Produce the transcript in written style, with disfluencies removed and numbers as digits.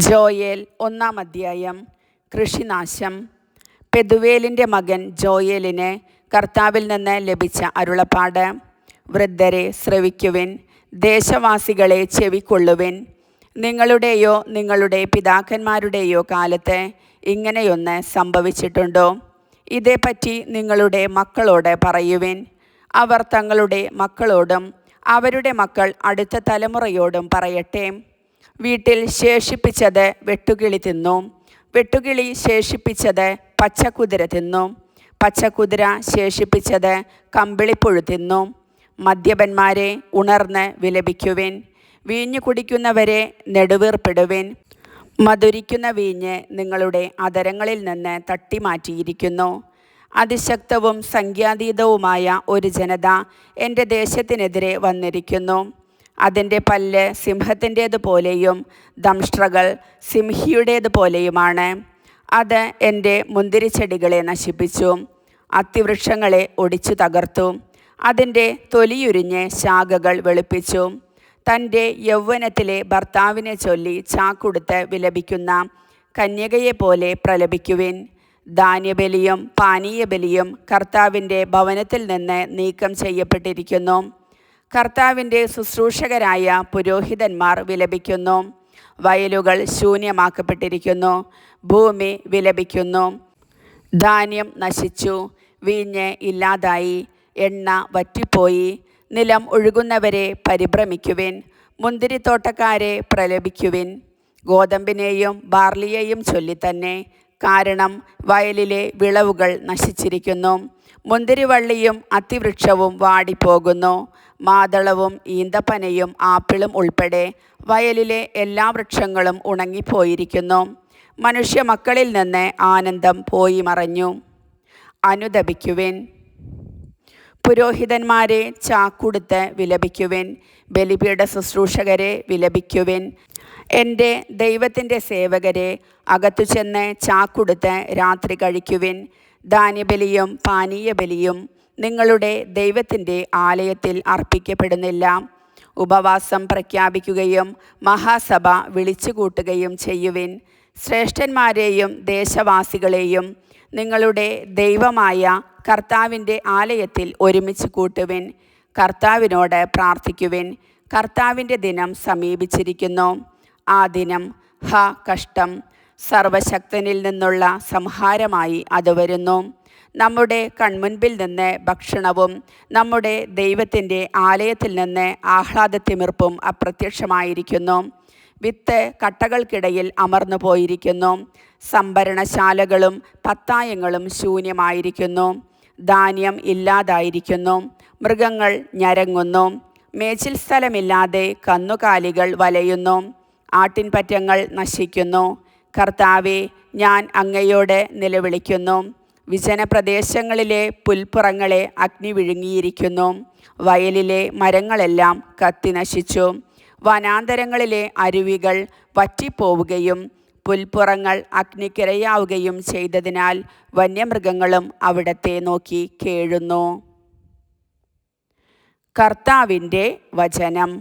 Joel 1-ാം അധ്യായം. കൃഷിനാശം. പെതുവേലിൻ്റെ മകൻ ജോയേലിന് കർത്താവിൽ നിന്ന് ലഭിച്ച അരുളപ്പാട്. വൃദ്ധരെ ശ്രവിക്കുവിൻ, ദേശവാസികളെ ചെവിക്കൊള്ളുവിൻ. നിങ്ങളുടെയോ നിങ്ങളുടെ പിതാക്കന്മാരുടെയോ കാലത്ത് ഇങ്ങനെയൊന്ന് സംഭവിച്ചിട്ടുണ്ടോ? ഇതേപ്പറ്റി നിങ്ങളുടെ മക്കളോട് പറയുവിൻ. അവർ തങ്ങളുടെ മക്കളോടും അവരുടെ മക്കൾ അടുത്ത തലമുറയോടും പറയട്ടെ. വീട്ടിൽ ശേഷിപ്പിച്ചത് വെട്ടുകിളി തിന്നു, വെട്ടുകിളി ശേഷിപ്പിച്ചത് പച്ചക്കുതിര തിന്നു, പച്ചക്കുതിര ശേഷിപ്പിച്ചത് കമ്പിളിപ്പുഴു തിന്നു. മദ്യപന്മാരെ ഉണർന്ന് വിലപിക്കുവിൻ, വീഞ്ഞു കുടിക്കുന്നവരെ നെടുവീർപ്പിടുവിൻ. മധുരിക്കുന്ന വീഞ്ഞ് നിങ്ങളുടെ അധരങ്ങളിൽ നിന്ന് തട്ടിമാറ്റിയിരിക്കുന്നു. അതിശക്തവും സംഖ്യാതീതവുമായ ഒരു ജനത എൻ്റെ ദേശത്തിനെതിരെ വന്നിരിക്കുന്നു. അതിൻ്റെ പല്ല് സിംഹത്തിൻ്റേതുപോലെയും ദംഷ്ട്രകൾ സിംഹിയുടേതുപോലെയുമാണ്. അത് എൻ്റെ മുന്തിരിച്ചെടികളെ നശിപ്പിച്ചു, അത്തിവൃക്ഷങ്ങളെ ഒടിച്ചു തകർത്തു. അതിൻ്റെ തൊലിയുരിഞ്ഞ് ശാഖകൾ വെളുപ്പിച്ചു. തൻ്റെ യൗവനത്തിലെ ഭർത്താവിനെ ചൊല്ലി ചാക്കുടുത്ത് വിലപിക്കുന്ന കന്യകയെപ്പോലെ പ്രലപിക്കുവിൻ. ധാന്യബലിയും പാനീയബലിയും കർത്താവിൻ്റെ ഭവനത്തിൽ നിന്ന് നീക്കം ചെയ്യപ്പെട്ടിരിക്കുന്നു. കർത്താവിൻ്റെ ശുശ്രൂഷകരായ പുരോഹിതന്മാർ വിലപിക്കുന്നു. വയലുകൾ ശൂന്യമാക്കപ്പെട്ടിരിക്കുന്നു, ഭൂമി വിലപിക്കുന്നു. ധാന്യം നശിച്ചു, വീഞ്ഞ് ഇല്ലാതായി, എണ്ണ വറ്റിപ്പോയി. നിലം ഒഴുകുന്നവരെ പരിഭ്രമിക്കുവിൻ, മുന്തിരിത്തോട്ടക്കാരെ പ്രലപിക്കുവിൻ. ഗോതമ്പിനെയും ബാർലിയെയും ചൊല്ലിത്തന്നെ, കാരണം വയലിലെ വിളവുകൾ നശിച്ചിരിക്കുന്നു. മുന്തിരിവള്ളിയും അത്തിവൃക്ഷവും വാടിപ്പോകുന്നു. മാതളവും ഈന്തപ്പനയും ആപ്പിളും ഉൾപ്പെടെ വയലിലെ എല്ലാ വൃക്ഷങ്ങളും ഉണങ്ങിപ്പോയിരിക്കുന്നു. മനുഷ്യ മക്കളിൽ നിന്ന് ആനന്ദം പോയി മറഞ്ഞു. അനുതപിക്കുവിൻ, പുരോഹിതന്മാരെ ചാക്കുടുത്ത് വിലപിക്കുവിൻ, ബലിപീഠ ശുശ്രൂഷകരെ വിലപിക്കുവിൻ. എൻ്റെ ദൈവത്തിൻ്റെ സേവകരെ അകത്തു ചെന്ന് ചാക്കുടുത്ത് രാത്രി കഴിക്കുവിൻ. ധാന്യബലിയും പാനീയബലിയും നിങ്ങളുടെ ദൈവത്തിൻ്റെ ആലയത്തിൽ അർപ്പിക്കപ്പെടുന്നില്ല. ഉപവാസം പ്രഖ്യാപിക്കുകയും മഹാസഭ വിളിച്ചുകൂട്ടുകയും ചെയ്യുവിൻ. ശ്രേഷ്ഠന്മാരെയും ദേശവാസികളെയും നിങ്ങളുടെ ദൈവമായ കർത്താവിൻ്റെ ആലയത്തിൽ ഒരുമിച്ച് കൂട്ടുവിൻ. കർത്താവിനോട് പ്രാർത്ഥിക്കുവിൻ. കർത്താവിൻ്റെ ദിനം സമീപിച്ചിരിക്കുന്നു. ആ ദിനം കഷ്ടം! സർവശക്തനിൽ നിന്നുള്ള സംഹാരമായി അത് വരുന്നു. നമ്മുടെ കൺമുൻപിൽ നിന്ന് ഭക്ഷണവും നമ്മുടെ ദൈവത്തിൻ്റെ ആലയത്തിൽ നിന്ന് ആഹ്ലാദത്തിമിർപ്പും അപ്രത്യക്ഷമായിരിക്കുന്നു. വിത്ത് കട്ടകൾക്കിടയിൽ അമർന്നു പോയിരിക്കുന്നു. സംഭരണശാലകളും പത്തായങ്ങളും ശൂന്യമായിരിക്കുന്നു. ധാന്യം ഇല്ലാതായിരിക്കുന്നു. മൃഗങ്ങൾ ഞരങ്ങുന്നു. മേച്ചിൽ സ്ഥലമില്ലാതെ കന്നുകാലികൾ വലയുന്നു. ആട്ടിൻപറ്റങ്ങൾ നശിക്കുന്നു. കർത്താവേ, ഞാൻ അങ്ങയോട് നിലവിളിക്കുന്നു. വിജനപ്രദേശങ്ങളിലെ പുൽപ്പുറങ്ങളെ അഗ്നി വിഴുങ്ങിയിരിക്കുന്നു. വയലിലെ മരങ്ങളെല്ലാം കത്തി നശിച്ചു. വനാന്തരങ്ങളിലെ അരുവികൾ വറ്റിപ്പോവുകയും പുൽപ്പുറങ്ങൾ അഗ്നിക്കിരയാവുകയും ചെയ്തതിനാൽ വന്യമൃഗങ്ങളും അവിടത്തെ നോക്കി കേഴുന്നു. കർത്താവിൻ്റെ വചനം.